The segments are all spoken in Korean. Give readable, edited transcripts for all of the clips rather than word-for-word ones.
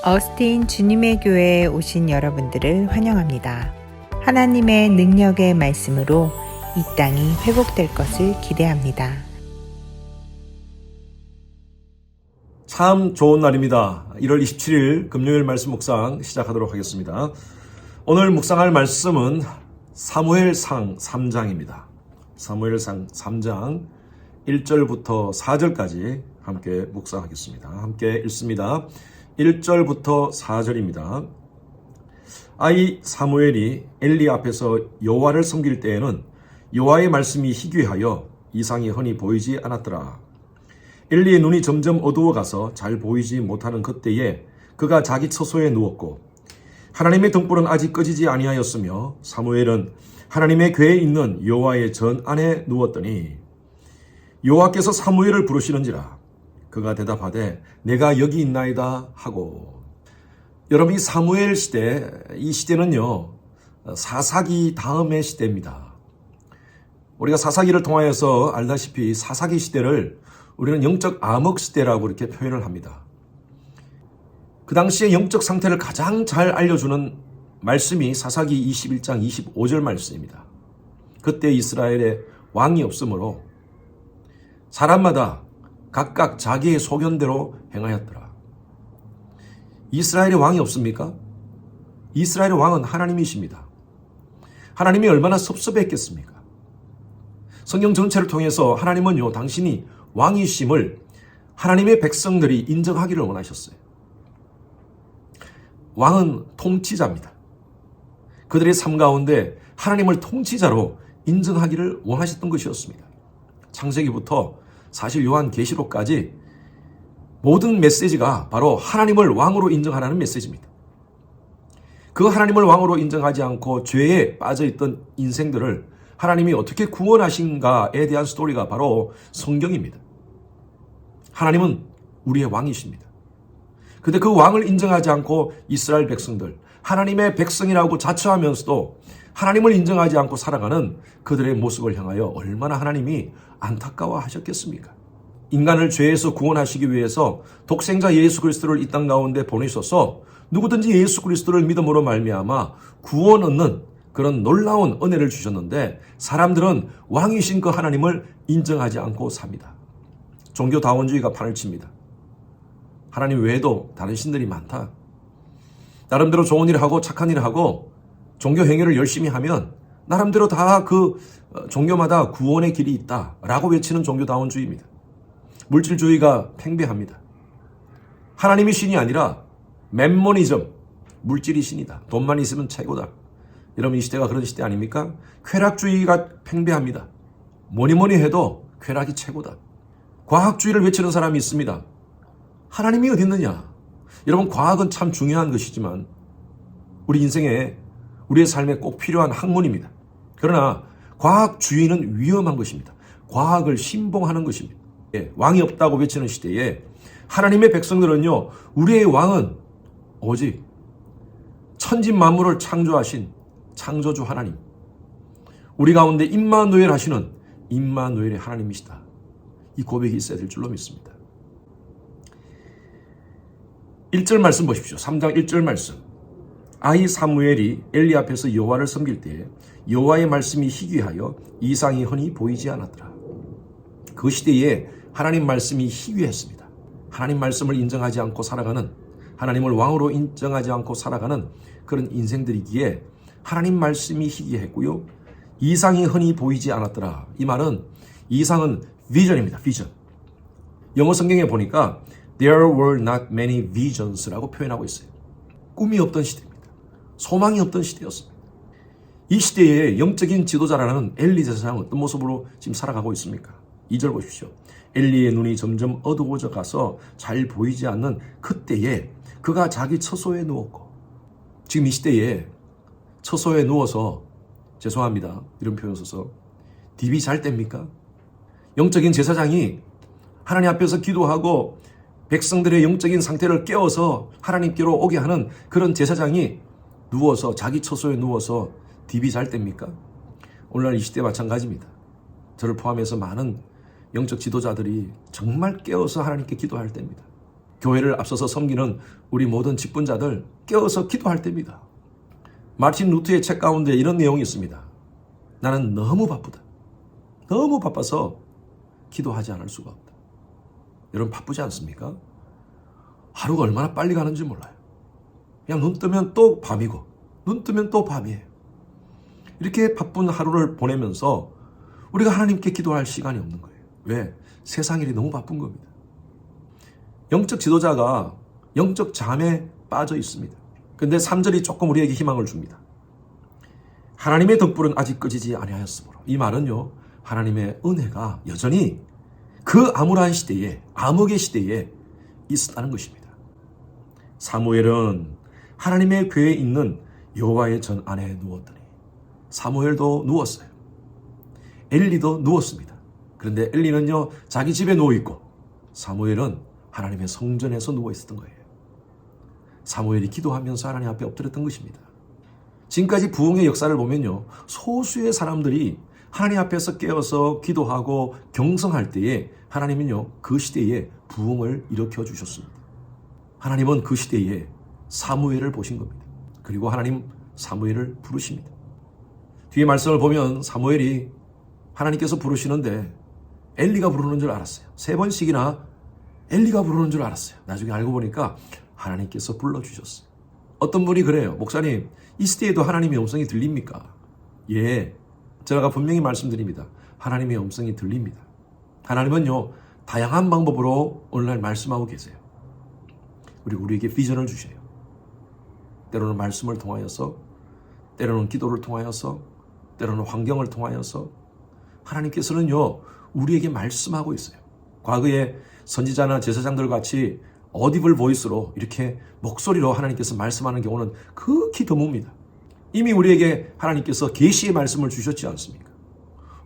어스틴 주님의 교회에 오신 여러분들을 환영합니다. 하나님의 능력의 말씀으로 이 땅이 회복될 것을 기대합니다. 참 좋은 날입니다. 1월 27일 금요일 말씀 묵상 시작하도록 하겠습니다. 오늘 묵상할 말씀은 사무엘상 3장입니다. 사무엘상 3장 1절부터 4절까지 함께 묵상하겠습니다. 함께 읽습니다. 1절부터 4절입니다. 아이 사무엘이 엘리 앞에서 여호와를 섬길 때에는 여호와의 말씀이 희귀하여 이상이 흔히 보이지 않았더라. 엘리의 눈이 점점 어두워가서 잘 보이지 못하는 그때에 그가 자기 처소에 누웠고 하나님의 등불은 아직 꺼지지 아니하였으며 사무엘은 하나님의 궤에 있는 여호와의 전 안에 누웠더니 여호와께서 사무엘을 부르시는지라. 그가 대답하되 내가 여기 있나이다 하고. 여러분, 이 사무엘 시대, 이 시대는요 사사기 다음의 시대입니다. 우리가 사사기를 통하여서 알다시피 사사기 시대를 우리는 영적 암흑 시대라고 이렇게 표현을 합니다. 그 당시의 영적 상태를 가장 잘 알려주는 말씀이 사사기 21장 25절 말씀입니다. 그때 이스라엘에 왕이 없으므로 사람마다 각각 자기의 소견대로 행하였더라. 이스라엘에 왕이 없습니까? 이스라엘의 왕은 하나님이십니다. 하나님이 얼마나 섭섭했겠습니까? 성경 전체를 통해서 하나님은요, 당신이 왕이심을 하나님의 백성들이 인정하기를 원하셨어요. 왕은 통치자입니다. 그들의 삶 가운데 하나님을 통치자로 인정하기를 원하셨던 것이었습니다. 창세기부터 사실 요한계시록까지 모든 메시지가 바로 하나님을 왕으로 인정하라는 메시지입니다. 그 하나님을 왕으로 인정하지 않고 죄에 빠져있던 인생들을 하나님이 어떻게 구원하신가에 대한 스토리가 바로 성경입니다. 하나님은 우리의 왕이십니다. 그런데 그 왕을 인정하지 않고 이스라엘 백성들, 하나님의 백성이라고 자처하면서도 하나님을 인정하지 않고 살아가는 그들의 모습을 향하여 얼마나 하나님이 안타까워하셨겠습니까? 인간을 죄에서 구원하시기 위해서 독생자 예수 그리스도를 이 땅 가운데 보내셔서 누구든지 예수 그리스도를 믿음으로 말미암아 구원 얻는 그런 놀라운 은혜를 주셨는데 사람들은 왕이신 그 하나님을 인정하지 않고 삽니다. 종교다원주의가 판을 칩니다. 하나님 외에도 다른 신들이 많다. 나름대로 좋은 일을 하고 착한 일을 하고 종교 행위를 열심히 하면 나름대로 다 그 종교마다 구원의 길이 있다라고 외치는 종교다원주의입니다. 물질주의가 팽배합니다. 하나님이 신이 아니라 mem모니즘, 물질이 신이다. 돈만 있으면 최고다. 여러분, 이 시대가 그런 시대 아닙니까? 쾌락주의가 팽배합니다. 뭐니 해도 쾌락이 최고다. 과학주의를 외치는 사람이 있습니다. 하나님이 어디 있느냐? 여러분, 과학은 참 중요한 것이지만 우리 인생에, 우리의 삶에 꼭 필요한 학문입니다. 그러나 과학주의는 위험한 것입니다. 과학을 신봉하는 것입니다. 왕이 없다고 외치는 시대에 하나님의 백성들은요, 우리의 왕은 오직 천지만물을 창조하신 창조주 하나님, 우리 가운데 임마누엘 하시는 임마누엘의 하나님이시다. 이 고백이 있어야 될 줄로 믿습니다. 1절 말씀 보십시오. 3장 1절 말씀. 아이 사무엘이 엘리 앞에서 여호와를 섬길 때에 여호와의 말씀이 희귀하여 이상이 흔히 보이지 않았더라. 그 시대에 하나님 말씀이 희귀했습니다. 하나님 말씀을 인정하지 않고 살아가는, 하나님을 왕으로 인정하지 않고 살아가는 그런 인생들이기에 하나님 말씀이 희귀했고요, 이상이 흔히 보이지 않았더라. 이 말은, 이상은 비전입니다. 비전. 영어 성경에 보니까 There were not many visions라고 표현하고 있어요. 꿈이 없던 시대입니다. 소망이 없던 시대였습니다. 이 시대에 영적인 지도자라는 엘리 제사장은 어떤 모습으로 지금 살아가고 있습니까? 2절 보십시오. 엘리의 눈이 점점 어두워져 가서 잘 보이지 않는 그때에 그가 자기 처소에 누웠고. 지금 이 시대에 처소에 누워서, 죄송합니다, 이런 표현 써서 디비 잘 때입니까? 영적인 제사장이 하나님 앞에서 기도하고 백성들의 영적인 상태를 깨워서 하나님께로 오게 하는 그런 제사장이 누워서, 자기 처소에 누워서 디비 잘 때입니까? 오늘날 이 시대 마찬가지입니다. 저를 포함해서 많은 영적 지도자들이 정말 깨어서 하나님께 기도할 때입니다. 교회를 앞서서 섬기는 우리 모든 직분자들 깨어서 기도할 때입니다. 마틴 루트의 책 가운데 이런 내용이 있습니다. 나는 너무 바쁘다. 너무 바빠서 기도하지 않을 수가 없다. 여러분 바쁘지 않습니까? 하루가 얼마나 빨리 가는지 몰라요. 그냥 눈 뜨면 또 밤이고 눈 뜨면 또 밤이에요. 이렇게 바쁜 하루를 보내면서 우리가 하나님께 기도할 시간이 없는 거예요. 왜? 세상 일이 너무 바쁜 겁니다. 영적 지도자가 영적 잠에 빠져 있습니다. 근데 3절이 조금 우리에게 희망을 줍니다. 하나님의 덕불은 아직 꺼지지 아니하였으므로. 이 말은요, 하나님의 은혜가 여전히 그 암울한 시대에, 암흑의 시대에 있었다는 것입니다. 사무엘은 하나님의 궤에 있는 여호와의 전 안에 누웠더니, 사무엘도 누웠어요. 엘리도 누웠습니다. 그런데 엘리는요, 자기 집에 누워있고 사무엘은 하나님의 성전에서 누워있었던 거예요. 사무엘이 기도하면서 하나님 앞에 엎드렸던 것입니다. 지금까지 부흥의 역사를 보면요, 소수의 사람들이 하나님 앞에서 깨어서 기도하고 경성할 때에 하나님은요, 그 시대에 부흥을 일으켜 주셨습니다. 하나님은 그 시대에 사무엘을 보신 겁니다. 그리고 하나님 사무엘을 부르십니다. 뒤에 말씀을 보면 사무엘이 하나님께서 부르시는데 엘리가 부르는 줄 알았어요. 3번씩이나 엘리가 부르는 줄 알았어요. 나중에 알고 보니까 하나님께서 불러주셨어요. 어떤 분이 그래요. 목사님, 이 시대에도 하나님의 음성이 들립니까? 예, 제가 분명히 말씀드립니다. 하나님의 음성이 들립니다. 하나님은요, 다양한 방법으로 오늘날 말씀하고 계세요. 그리고 우리에게 비전을 주셔요. 때로는 말씀을 통하여서, 때로는 기도를 통하여서, 때로는 환경을 통하여서 하나님께서는요, 우리에게 말씀하고 있어요. 과거에 선지자나 제사장들 같이 어디블 보이스로 이렇게 목소리로 하나님께서 말씀하는 경우는 극히 드뭅니다. 이미 우리에게 하나님께서 계시의 말씀을 주셨지 않습니까?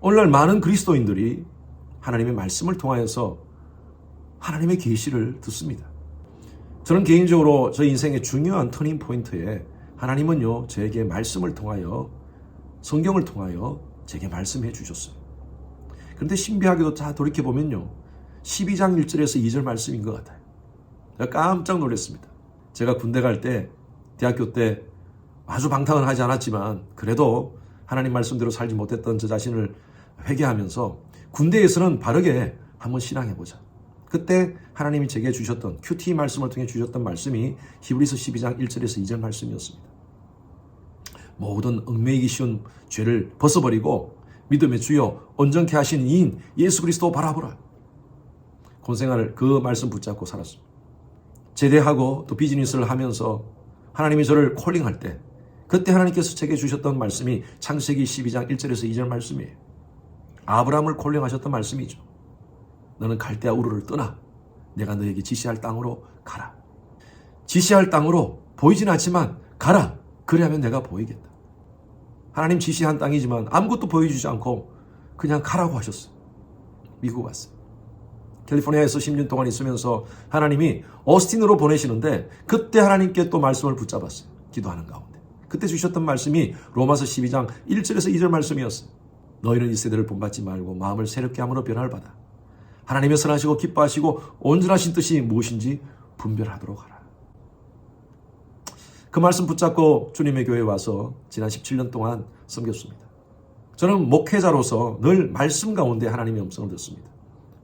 오늘날 많은 그리스도인들이 하나님의 말씀을 통하여서 하나님의 계시를 듣습니다. 저는 개인적으로 저 인생의 중요한 터닝 포인트에 하나님은요, 저에게 말씀을 통하여, 성경을 통하여 제게 말씀해 주셨어요. 그런데 신비하게도 다 돌이켜보면요, 12장 1절에서 2절 말씀인 것 같아요. 제가 깜짝 놀랐습니다. 제가 군대 갈 때, 대학교 때 아주 방탕은 하지 않았지만 그래도 하나님 말씀대로 살지 못했던 저 자신을 회개하면서 군대에서는 바르게 한번 신앙해보자. 그때 하나님이 제게 주셨던 큐티 말씀을 통해 주셨던 말씀이 히브리서 12장 1절에서 2절 말씀이었습니다. 모든 얽매이기 쉬운 죄를 벗어버리고 믿음의 주여 온전케 하신 이인 예수 그리스도 바라보라. 군생활을 그 말씀 붙잡고 살았습니다. 제대하고 또 비즈니스를 하면서 하나님이 저를 콜링할 때 그때 하나님께서 제게 주셨던 말씀이 창세기 12장 1절에서 2절 말씀이에요. 아브라함을 콜링하셨던 말씀이죠. 너는 갈대아 우르를 떠나 내가 너에게 지시할 땅으로 가라. 지시할 땅으로 보이진 않지만 가라. 그래야면 내가 보이겠다. 하나님 지시한 땅이지만 아무것도 보여주지 않고 그냥 가라고 하셨어요. 미국 갔어요. 캘리포니아에서 10년 동안 있으면서 하나님이 오스틴으로 보내시는데 그때 하나님께 또 말씀을 붙잡았어요. 기도하는 가운데. 그때 주셨던 말씀이 로마서 12장 1절에서 2절 말씀이었어요. 너희는 이 세대를 본받지 말고 마음을 새롭게 함으로 변화를 받아. 하나님의 선하시고 기뻐하시고 온전하신 뜻이 무엇인지 분별하도록 하라. 그 말씀 붙잡고 주님의 교회에 와서 지난 17년 동안 섬겼습니다. 저는 목회자로서 늘 말씀 가운데 하나님의 음성을 듣습니다.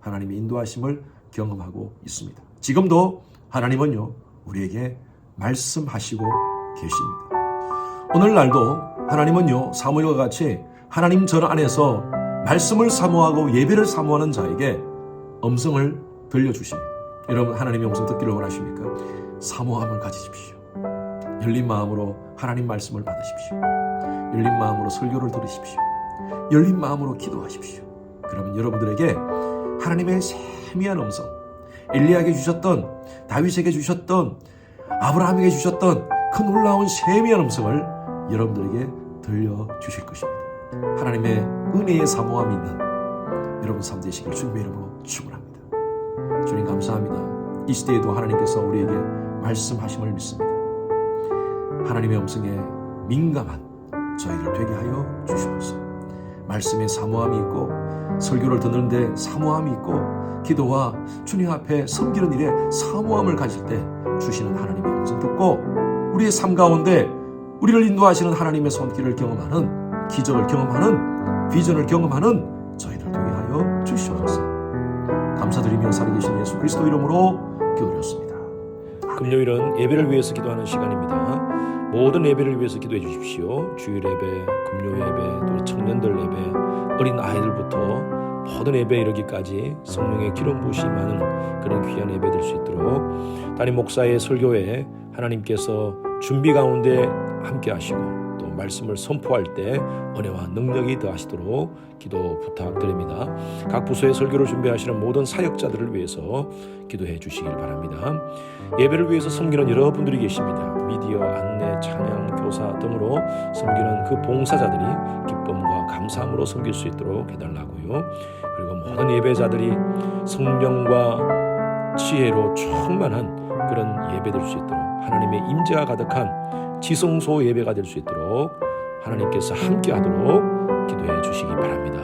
하나님의 인도하심을 경험하고 있습니다. 지금도 하나님은요, 우리에게 말씀하시고 계십니다. 오늘날도 하나님은요, 사무엘과 같이 하나님 전 안에서 말씀을 사모하고 예배를 사모하는 자에게 음성을 들려주십니다. 여러분, 하나님의 음성 듣기를 원하십니까? 사모함을 가지십시오. 열린 마음으로 하나님 말씀을 받으십시오. 열린 마음으로 설교를 들으십시오. 열린 마음으로 기도하십시오. 그러면 여러분들에게 하나님의 세미한 음성, 엘리야에게 주셨던, 다윗에게 주셨던, 아브라함에게 주셨던 그 놀라운 세미한 음성을 여러분들에게 들려주실 것입니다. 하나님의 은혜의 사모함이 있는 여러분 삶 되시길 주님의 이름으로 축원합니다. 주님 감사합니다. 이 시대에도 하나님께서 우리에게 말씀하심을 믿습니다. 하나님의 음성에 민감한 저희를 되게 하여 주시옵소서. 말씀에 사모함이 있고 설교를 듣는데 사모함이 있고 기도와 주님 앞에 섬기는 일에 사모함을 가질 때 주시는 하나님의 음성 듣고 우리의 삶 가운데 우리를 인도하시는 하나님의 손길을 경험하는 기적을 경험하는 비전을 경험하는 저희들 되게 하여 주시옵소서. 감사드리며 살아계신 예수 그리스도 이름으로 기도드렸습니다. 금요일은 예배를 위해서 기도하는 시간입니다. 모든 예배를 위해서 기도해 주십시오. 주일 예배, 금요 예배, 또 청년들 예배, 어린 아이들부터 모든 예배에 이르기까지 성령의 기름 부으심이 많은 그런 귀한 예배 될 수 있도록 담임 목사의 설교에 하나님께서 준비 가운데 함께 하시고 또 말씀을 선포할 때 은혜와 능력이 더하시도록 기도 부탁드립니다. 각 부서의 설교를 준비하시는 모든 사역자들을 위해서 기도해 주시길 바랍니다. 예배를 위해서 섬기는 여러분들이 계십니다. 미디어, 안내, 찬양, 교사 등으로 섬기는 그 봉사자들이 기쁨과 감사함으로 섬길 수 있도록 해달라고요. 그리고 모든 예배자들이 성령과 지혜로 충만한 그런 예배 될 수 있도록 하나님의 임재가 가득한 지성소 예배가 될 수 있도록 하나님께서 함께 하도록 기도해 주시기 바랍니다.